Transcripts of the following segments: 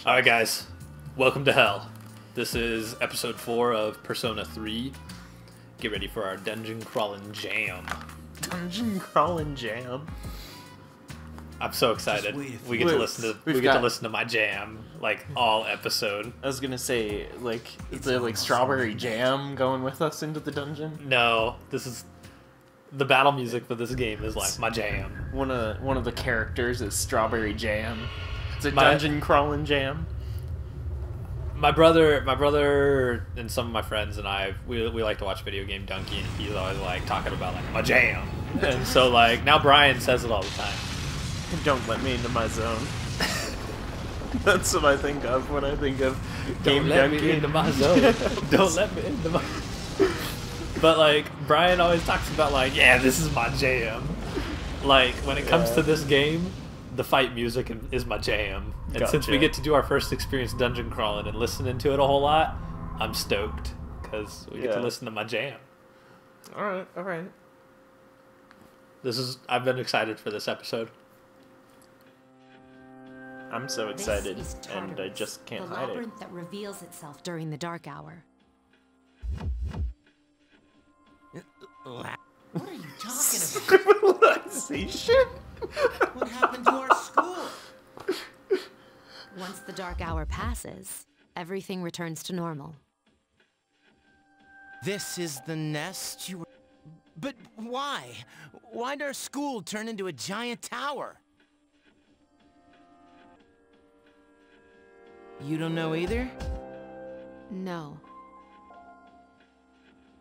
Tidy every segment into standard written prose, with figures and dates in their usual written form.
Alright guys, welcome to Hell. This is episode 4 of Persona 3. Get ready for our dungeon crawling jam. Dungeon crawling jam? I'm so excited. We get to listen to my jam like all episode. I was gonna say, like, is there like strawberry jam going with us into the dungeon? No, this is the battle music for this game is like my jam. One of the characters is strawberry jam. It's a dungeon crawling jam. My brother, and some of my friends and I, we like to watch Video Game Donkey, and he's always like talking about like my jam, and so like now Brian says it all the time. Don't let me into my zone. That's what I think of when I think of Game Don't let Donkey. me into my zone. Don't let me into my. But like Brian always talks about like, yeah, this is my jam. Like when it comes to this game, the fight music is my jam. And since we get to do our first experience dungeon crawling and listening to it a whole lot, I'm stoked because we get to listen to my jam. All right. I've been excited for this episode. I'm so excited, and I just can't hide it. The labyrinth that reveals itself during the dark hour. What are you talking about? Relaxation? What happened to our school? Once the dark hour passes, everything returns to normal. This is the nest you were... But why? Why'd our school turn into a giant tower? You don't know either? No.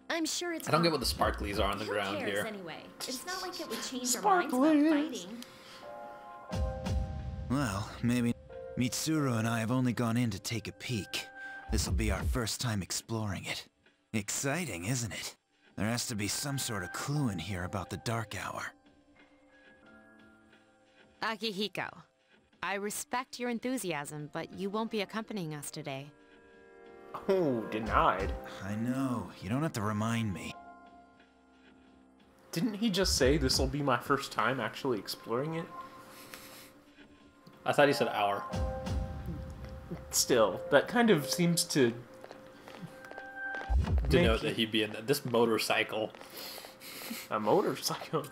I'm sure it's. I don't get what the sparklies are on the Who ground cares here. anyway? It's not like it would change our minds about fighting. Well, maybe. Mitsuru and I have only gone in to take a peek. This'll be our first time exploring it. Exciting, isn't it? There has to be some sort of clue in here about the Dark Hour. Akihiko, I respect your enthusiasm, but you won't be accompanying us today. Oh, denied. I know. You don't have to remind me. Didn't he just say this will be my first time actually exploring it? I thought he said hour. Still, that kind of seems to Denote that he'd be in this motorcycle. a motorcycle.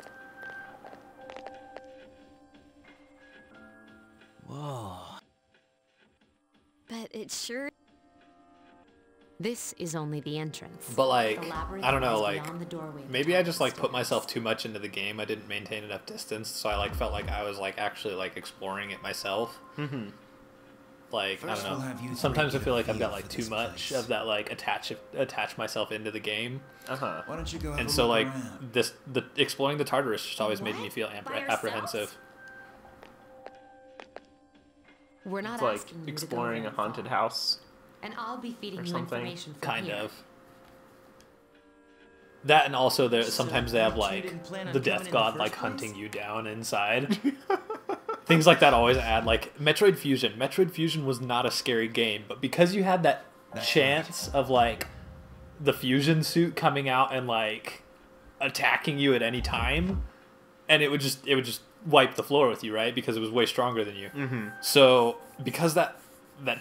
Whoa. But it sure... This is only the entrance. But like, The labyrinth I don't know, lies like beyond the doorway of the maybe I just like stairs. put myself too much into the game. I didn't maintain enough distance, so I like felt like I was like actually like exploring it myself. Mm-hmm. Like First I we'll don't have know. you Sometimes I three get feel a like I've feel got like for too this much place. of that like attach myself into the game, Uh-huh. Why don't you go have and a so look like around? the exploring the Tartarus just always made me feel By ourselves? apprehensive. We're not It's like asking you to go exploring a very haunted far. house. And I'll be feeding or you something. information from Kind here. of. That and also there sometimes they have you like didn't plan on the coming death in god the like first hunting place? you down inside. Things like that always add like Metroid Fusion. Metroid Fusion was not a scary game, but because you had that chance of like the fusion suit coming out and like attacking you at any time, and it would just wipe the floor with you, right? Because it was way stronger than you. Mm-hmm. So because that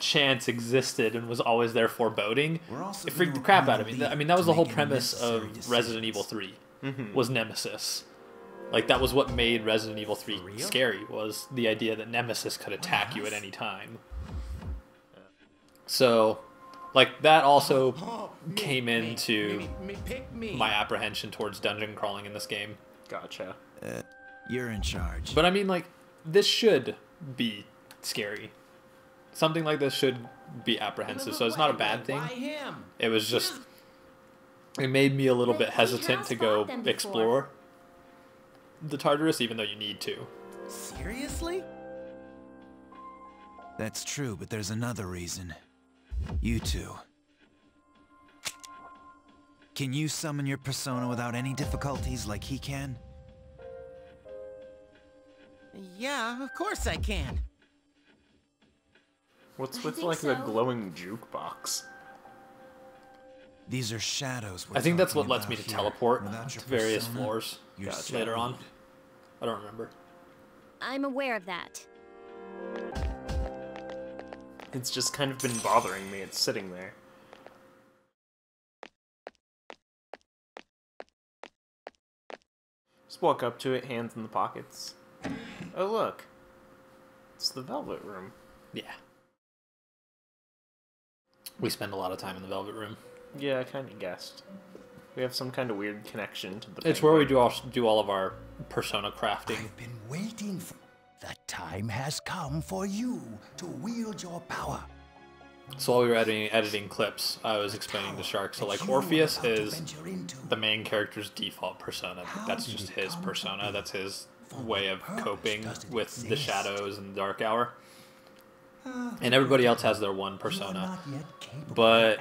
chance existed and was always there foreboding, We're also it freaked the gonna crap appoint out of a me. lead I mean, that was to the whole make any premise of necessary Resident Evil decisions. 3 Mm-hmm. was Nemesis. Like that was what made Resident Evil 3 For real? scary, was the idea that Nemesis could attack you at any time. So like that also came into Pick me. my apprehension towards dungeon crawling in this game. Gotcha. You're in charge. But I mean, like, this should be scary. Something like this should be apprehensive, so it's not a bad thing. Why him? It was just, it made me a little bit But we hesitant have to go fought them before. explore the Tartarus, even though you need to. Seriously? That's true, but there's another reason. You two. Can you summon your persona without any difficulties like he can? Yeah, of course I can. What's I with think like the so. glowing jukebox? These are shadows. I think that's what lets about me to here. teleport Without to your various persona, floors you're later on. screwed. I don't remember. I'm aware of that. It's just kind of been bothering me. It's sitting there. Just walk up to it, hands in the pockets. Oh, look. It's the Velvet Room. Yeah. We spend a lot of time in the Velvet Room. Yeah, I kind of guessed. We have some kind of weird connection to the... It's where we do all of our persona crafting. I've been waiting for... The time has come for you to wield your power. So while we were editing clips, I was explaining to Shark. So like Orpheus is the main character's default persona. That's just his persona. That's his way of coping with the shadows and the dark hour. And everybody else has their one persona. But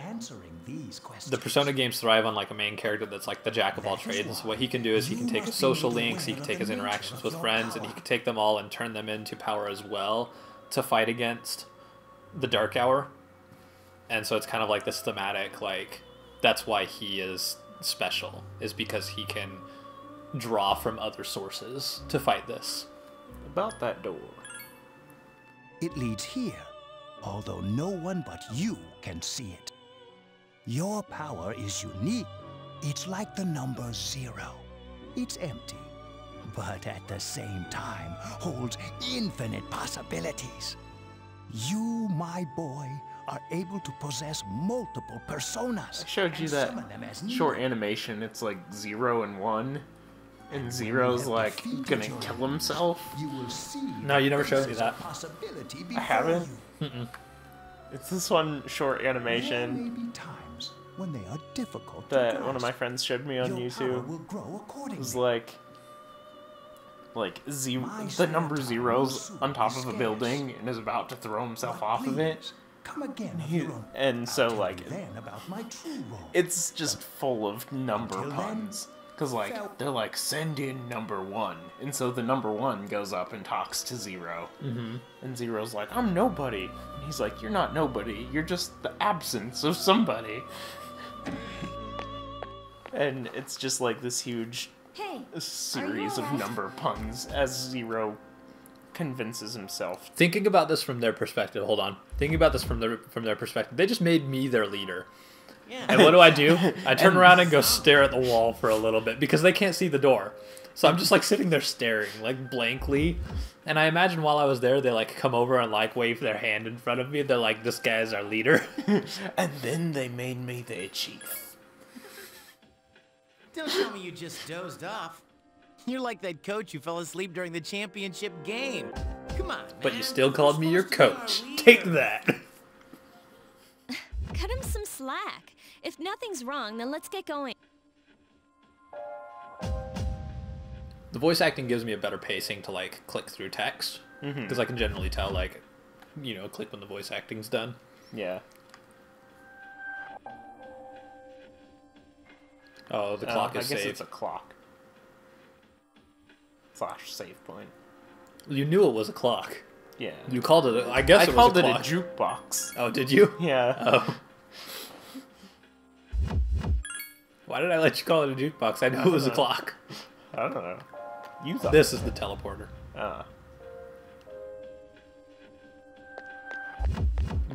the persona games thrive on like a main character that's like the jack of all trades. So what he can do is he can take his social links, he can take his interactions with friends, and he can take them all and turn them into power as well to fight against the dark hour. And so it's kind of like this thematic, like, that's why he is special, is because he can draw from other sources to fight this. About that door. It leads here, although no one but you can see it. Your power is unique. It's like the number 0. It's empty, but at the same time holds infinite possibilities. You, my boy, are able to possess multiple personas. I showed you that short animation. It's like 0 and 1. And Zero's like gonna kill himself. You will see. No, you never showed me that. I haven't. It's this one short animation There may be times when they are difficult that to one of my grasp. friends showed me on Your power YouTube. will grow It was accordingly. like the number 0's on top of a building and is about to throw himself off of it. Come again of your own. And so I'll tell like you then about my true role. it's just full of number Until then, puns. Cause like they're like send in number 1, and so the number 1 goes up and talks to 0, and 0's like I'm nobody, and he's like you're not nobody, you're just the absence of somebody, and it's just like this huge Hey, series of alright? number puns as 0 convinces himself. Thinking about this from their perspective, hold on. Thinking about this from their perspective, they just made me their leader. Yeah. And what do? I turn around and go stare at the wall for a little bit because they can't see the door. So I'm just like sitting there staring, like blankly. And I imagine while I was there, they like come over and like wave their hand in front of me. They're like, this guy's our leader. And then they made me their chief. Don't tell me you just dozed off. You're like that coach who fell asleep during the championship game. Come on, man. But you still called me your You're supposed to coach. be our leader. Take that. Cut him some slack. If nothing's wrong, then let's get going. The voice acting gives me a better pacing to like click through text. Because I can generally tell like, you know, click when the voice acting's done. Yeah. Oh, the clock is I guess saved. it's a clock. / save point. You knew it was a clock. Yeah. You called it. I guess I it was called a it a clock. jukebox. Oh, did you? Yeah. Oh. Why did I let you call it a jukebox? I knew it was a clock. I don't know. You thought. This is the teleporter.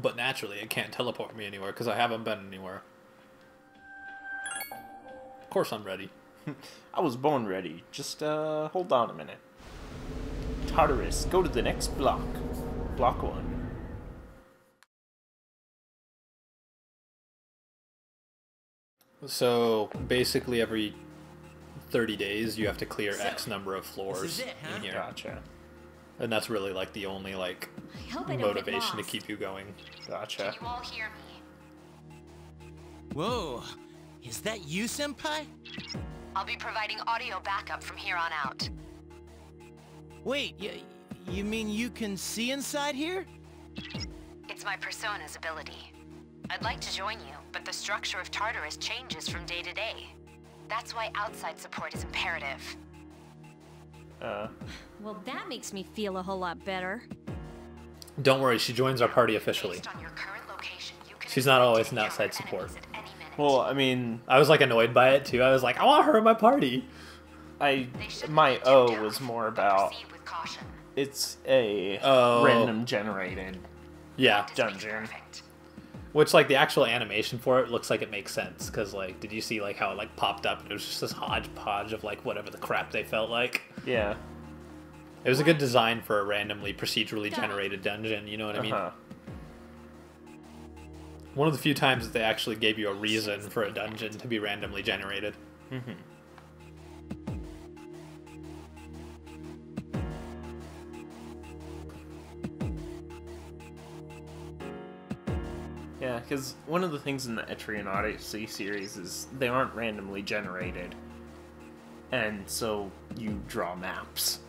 But naturally, it can't teleport me anywhere because I haven't been anywhere. Of course I'm ready. I was born ready. Just hold on a minute. Tartarus, go to the next block. Block 1. So basically every 30 days you have to clear So, X number of floors this is it, huh? in here. Gotcha. And that's really like the only like I hope I don't get motivation to lost. keep you going. Gotcha. You all hear me? Whoa. Is that you, Senpai? I'll be providing audio backup from here on out. Wait, you mean you can see inside here? It's my persona's ability. I'd like to join you, but the structure of Tartarus changes from day to day. That's why outside support is imperative. Well, that makes me feel a whole lot better. Don't worry, she joins our party officially. Based on your current location, you can She's not expect always to an outside encounter support. enemies at any minute. Well, I mean, I was like annoyed by it too. I was like, I want her in my party. They shouldn't my be too O tough, was more but about proceed with caution. it's a Oh. random generated Yeah. dungeon. Perfect. Which, like, the actual animation for it looks like it makes sense. Because, like, did you see, like, how it, like, popped up? And it was just this hodgepodge of, like, whatever the crap they felt like. Yeah. It was a good design for a randomly procedurally generated dungeon, you know what I mean? One of the few times that they actually gave you a reason for a dungeon to be randomly generated. Yeah, because one of the things in the Etrian Odyssey series is they aren't randomly generated. And so you draw maps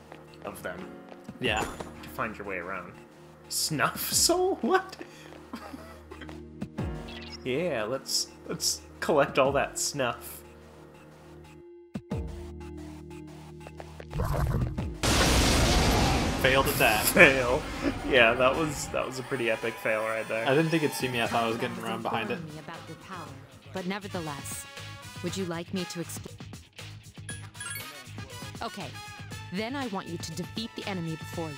of them Yeah. to find your way around. Snuff soul? What? Yeah, let's collect all that snuff. Failed at that. Fail. Yeah, that was a pretty epic fail right I there. didn't think it'd see me. I thought I was getting around behind it. Me about your power, but nevertheless, would you like me to explain? Okay, then I want you to defeat the enemy before you.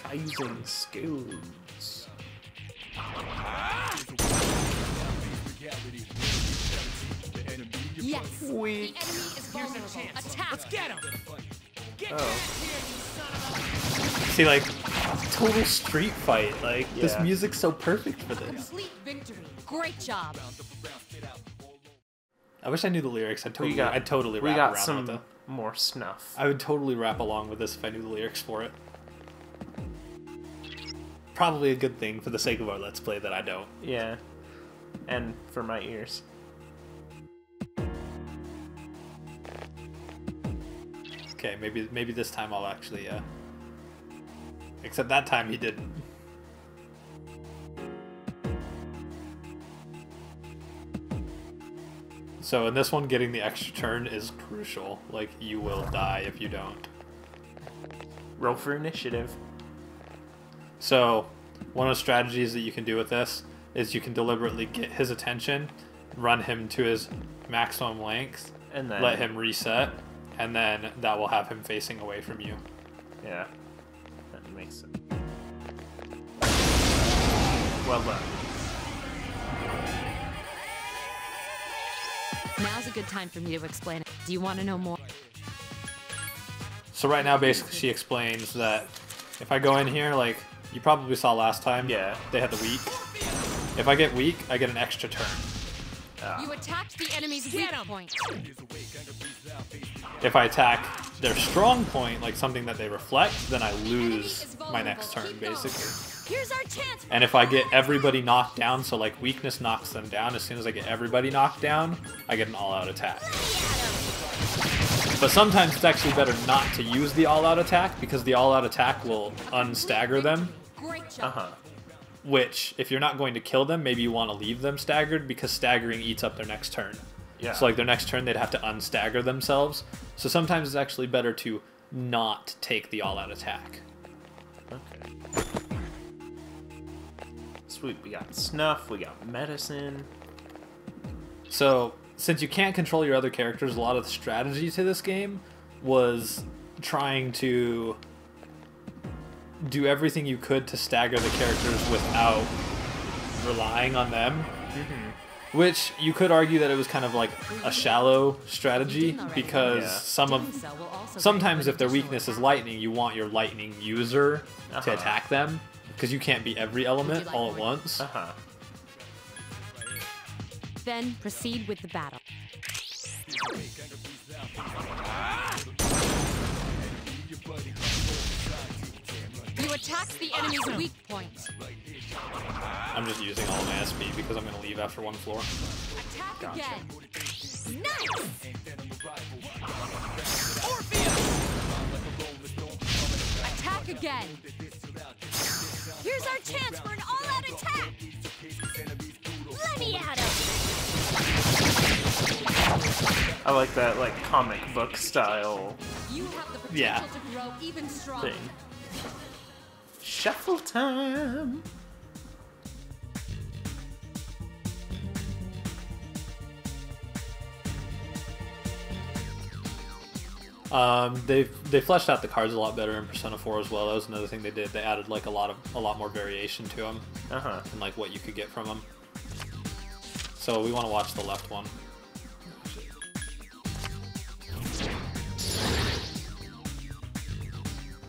Rising skills. Yes. We. The enemy is vulnerable. Attack. Let's get him. Oh. See, like, total street fight. Like, this Yeah. music's so perfect for this. Complete victory. Great job. I wish I knew the lyrics. I'd totally we rap got around some with it. more snuff. I would totally rap along with this if I knew the lyrics for it. Probably a good thing for the sake of our Let's Play that I don't. Yeah. And for my ears. Okay, maybe this time I'll actually, except that time he didn't. So in this one, getting the extra turn is crucial. Like, you will die if you don't. Roll for initiative. So, one of the strategies that you can do with this is you can deliberately get his attention, run him to his maximum length, And then let him reset, and then that will have him facing away from you. Yeah. That makes sense. Well done. Now's a good time for me to explain it. Do you want to know more? So right now, basically, she explains that if I go in here, like you probably saw last time, Yeah. they had the weak. If I get weak, I get an extra turn. You attacked the enemy's weak point. If I attack their strong point, like something that they reflect, then I lose my next turn, basically. Here's our chance. And if I get everybody knocked down, so like weakness knocks them down, as soon as I get everybody knocked down, I get an all-out attack. But sometimes it's actually better not to use the all-out attack, because the all-out attack will unstagger them, Great job. Uh-huh. which, if you're not going to kill them, maybe you want to leave them staggered, because staggering eats up their next turn. Yeah. So like their next turn, they'd have to unstagger themselves. So sometimes it's actually better to not take the all-out attack. Okay. Sweet, we got snuff, we got medicine. So, since you can't control your other characters, a lot of the strategy to this game was trying to do everything you could to stagger the characters without relying on them. Which you could argue that it was kind of like a shallow strategy, because Yeah. sometimes if their weakness is lightning, you want your lightning user to Uh-huh. attack them, because you can't be every element all at once. Uh-huh. Then proceed with the battle. You attacked the enemy's weak point. I'm just using all my SP because I'm going to leave after one floor. Attack again. Nice. Attack again. Here's our chance for an all-out attack. Let me at him. I like that, like, comic book style You have the potential Yeah. to grow even stronger. thing. Shuffle time! They fleshed out the cards a lot better in Persona 4 as well. That was another thing they did. They added like a lot more variation to them, and like what you could get from them. So we want to watch the left one.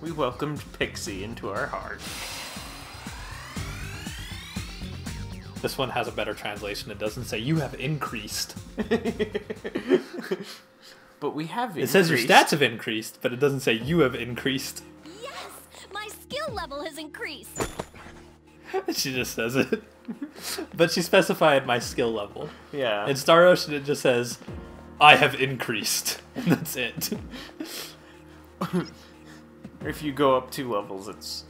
We welcomed Pixie into our heart. This one has a better translation. It doesn't say you have increased. But we have increased. It says your stats have increased, but it doesn't say you have increased. Yes! My skill level has increased! She just says it. But she specified my skill level. Yeah. In Star Ocean, it just says, I have increased. And that's it. If you go up 2 levels, it's...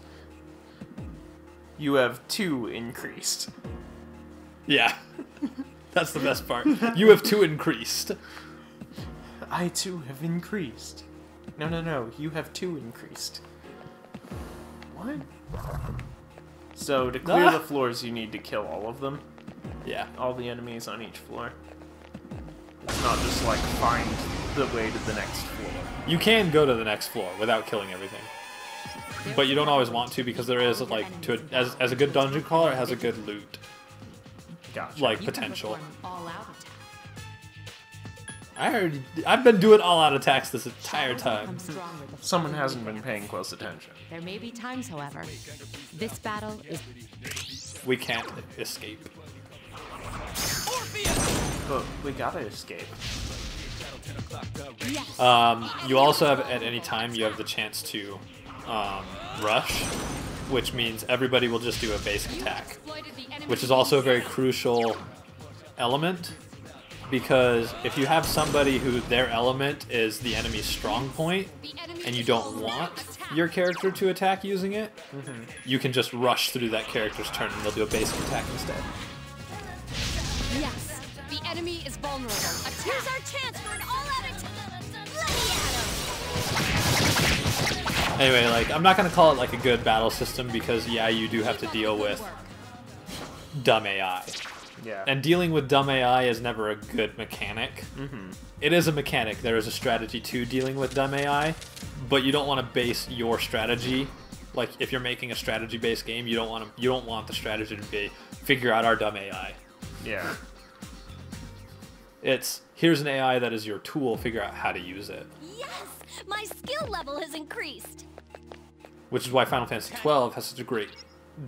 You have 2 increased. Yeah. That's the best part. You have 2 increased. I too have increased. No. You have 2 increased. What? So, to clear the floors, you need to kill all of them? Yeah. All the enemies on each floor. It's not just, like, find the way to the next floor. You can go to the next floor without killing everything. But you don't always want to, because there is, like, as a good dungeon crawler, it has a good loot. Gotcha. Like, potential. All-out attack. I've been doing all-out attacks this entire time. Someone hasn't been paying close attention. There may be times, however, this battle is... We can't escape. But we gotta escape. You also have, at any time, you have the chance to rush, which means everybody will just do a basic attack, which is also a very crucial element, because if you have somebody who their element is the enemy's strong point, and you don't want your character to attack using it, you can just rush through that character's turn and they'll do a basic attack instead. Yes! The enemy is vulnerable. Here's our chance for an all-out attack! Let me at him! Anyway, like, I'm not going to call it like a good battle system, because yeah, you do have to deal with dumb AI. Yeah. And dealing with dumb AI is never a good mechanic. It is a mechanic. There is a strategy to dealing with dumb AI, but you don't want to base your strategy, like if you're making a strategy-based game, you don't want the strategy to be figure out our dumb AI. Yeah. It's here's an AI that is your tool, figure out how to use it. Yes! My skill level has increased! Which is why Final Fantasy XII has such a great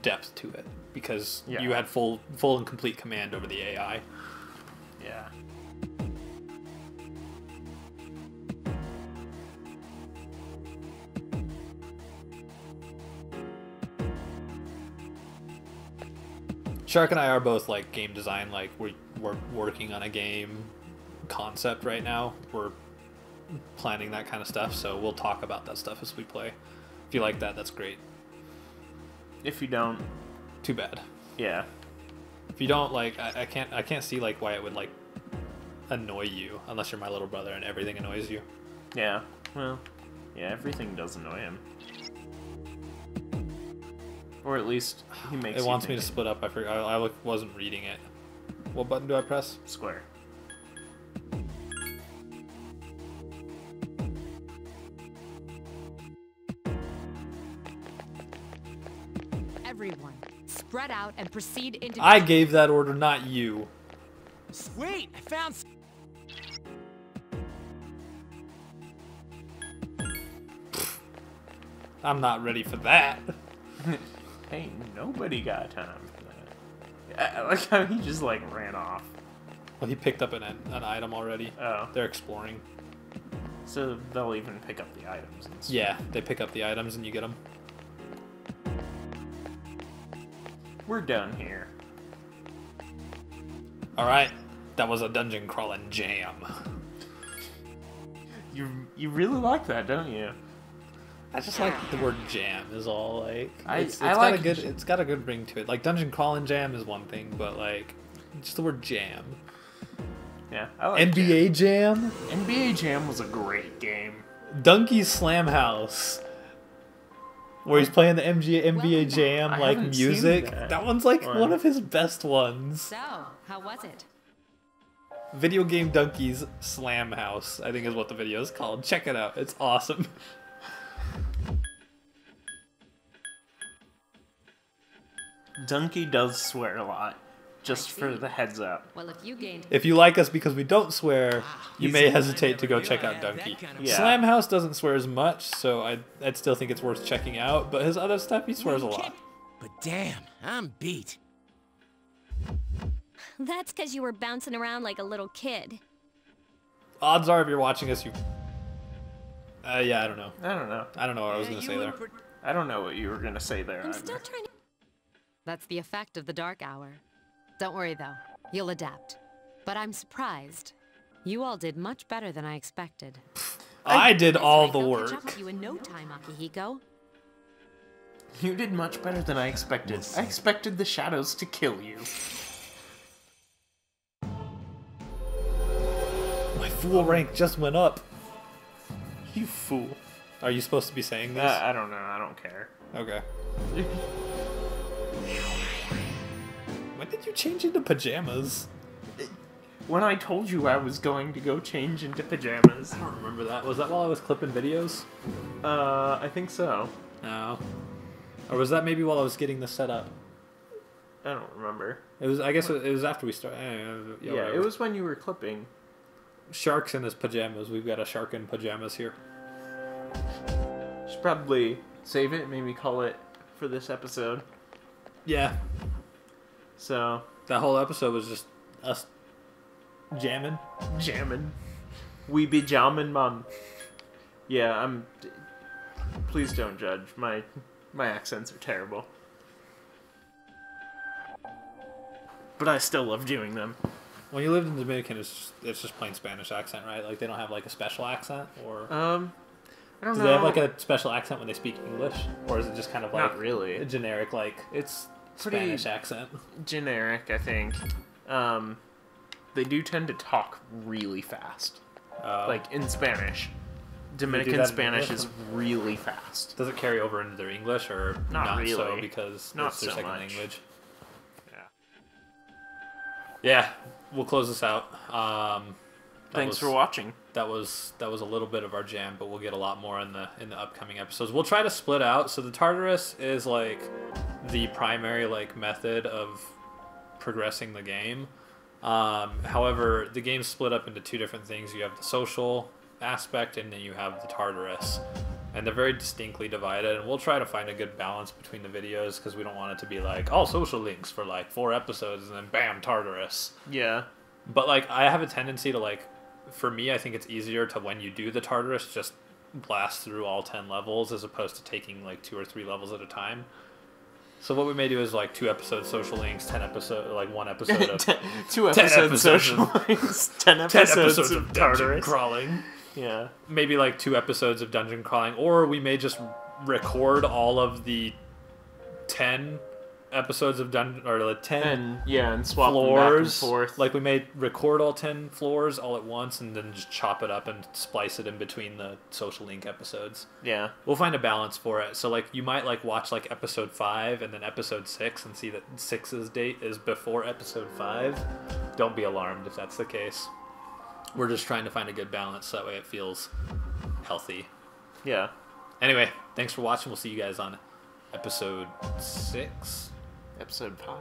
depth to it, because you had full and complete command over the AI. Yeah. Shark and I are both like game design, like we're working on a game concept right now. We're planning that kind of stuff, so we'll talk about that stuff as we play. If you like that, that's great. If you don't, too bad. Yeah. If you don't, like, I can't see like why it would like annoy you unless you're my little brother and everything annoys you. Yeah. Well, yeah, everything does annoy him. Or at least he makes it wants me to split up. I forgot. I wasn't reading it. What button do I press? Square. Everyone, spread out and proceed into... I gave that order, not you. Sweet! I found... I'm not ready for that. Hey, nobody got time for that. I like how he just, like, ran off. Well, he picked up an item already. Oh. They're exploring. So they'll even pick up the items and stuff. Yeah, they pick up the items and you get them. We're done here. Alright, that was a dungeon crawling jam. You really like that, don't you? I just like the word jam is all, like, it's I like it's got a good ring to it. Like, dungeon crawling jam is one thing, but like, just the word jam. Yeah, I like NBA jam? NBA Jam was a great game. Donkey's Slam House, where he's playing the NBA Jam, like, music. That one's like one of his best ones. So, how was it? Video Game Donkeys Slam House, I think is what the video is called. Check it out. It's awesome. Donkey does swear a lot, just for the heads up. Well, if you gained... If you like us because we don't swear, you may hesitate to go check out Donkey. Yeah. Slam House doesn't swear as much, so I'd still think it's worth checking out, but his other stuff, he swears a lot. But damn, I'm beat. That's because you were bouncing around like a little kid. Odds are if you're watching us, you... yeah, I don't know. I don't know. I don't know what I was going to say there. I don't know what you were gonna say there. I'm either. still trying to... That's the effect of the dark hour. Don't worry, though. You'll adapt. But I'm surprised. You all did much better than I expected. I did all the They'll catch up work. with you in no time, Akihiko. You did much better than I expected. I expected the shadows to kill you. My fool rank just went up. You fool. Are you supposed to be saying this? I don't know. I don't care. Okay. When did you change into pajamas? When I told you I was going to go change into pajamas. I don't remember that. Was that while I was clipping videos? I think so. No. Or was that maybe while I was getting this set up? I don't remember. It was. I guess it was after we started. Yeah, whatever. it was when you were clipping. Shark's in his pajamas. We've got a shark in pajamas here. Should probably save it, maybe call it for this episode. Yeah. So, That whole episode was just us jamming. We be jamming, man. Yeah, please don't judge. My accents are terrible. But I still love doing them. When you lived in Dominican, it's just plain Spanish accent, right? Like they don't have like a special accent, or I don't do know. they have like a special accent when they speak English, or is it just kind of like Not really. a generic like It's pretty Spanish accent? generic, I think. They do tend to talk really fast, like in Spanish. Dominican that in Spanish English? is really fast. Does it carry over into their English, or Not really. so because Not it's their so second much. language? Yeah. Yeah, we'll close this out. Thanks for watching. That was a little bit of our jam, but we'll get a lot more in the upcoming episodes. We'll try to split out. So the Tartarus is like the primary like method of progressing the game. However, the game's split up into two different things. You have the social aspect, and then you have the Tartarus, and they're very distinctly divided. And we'll try to find a good balance between the videos because we don't want it to be like all social links for like 4 episodes and then bam, Tartarus. Yeah. But like I have a tendency to like, for me, I think it's easier to, when you do the Tartarus, just blast through all 10 levels as opposed to taking like 2 or 3 levels at a time. So what we may do is like 2 episodes social links, 10 episodes, like 1 episode of 2 10 episodes social links, 10 episodes of dungeon Tartarus. crawling. Yeah. Maybe like 2 episodes of dungeon crawling, or we may just record all of the 10 episodes of dungeon, or the 10 and swap floors. them back and forth. Like we may record all 10 floors all at once and then just chop it up and splice it in between the social link episodes. Yeah. We'll find a balance for it. So like you might like watch like episode 5 and then episode 6 and see that 6's date is before episode 5. Don't be alarmed if that's the case. We're just trying to find a good balance so that way it feels healthy. Yeah. Anyway, thanks for watching. We'll see you guys on episode 6. Episode 5.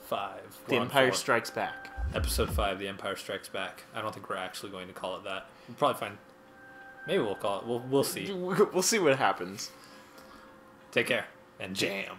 5. The We're on Empire 4. Strikes Back. Episode 5, The Empire Strikes Back. I don't think we're actually going to call it that. We'll probably find... Maybe we'll call it... We'll see. We'll see what happens. Take care. And jam.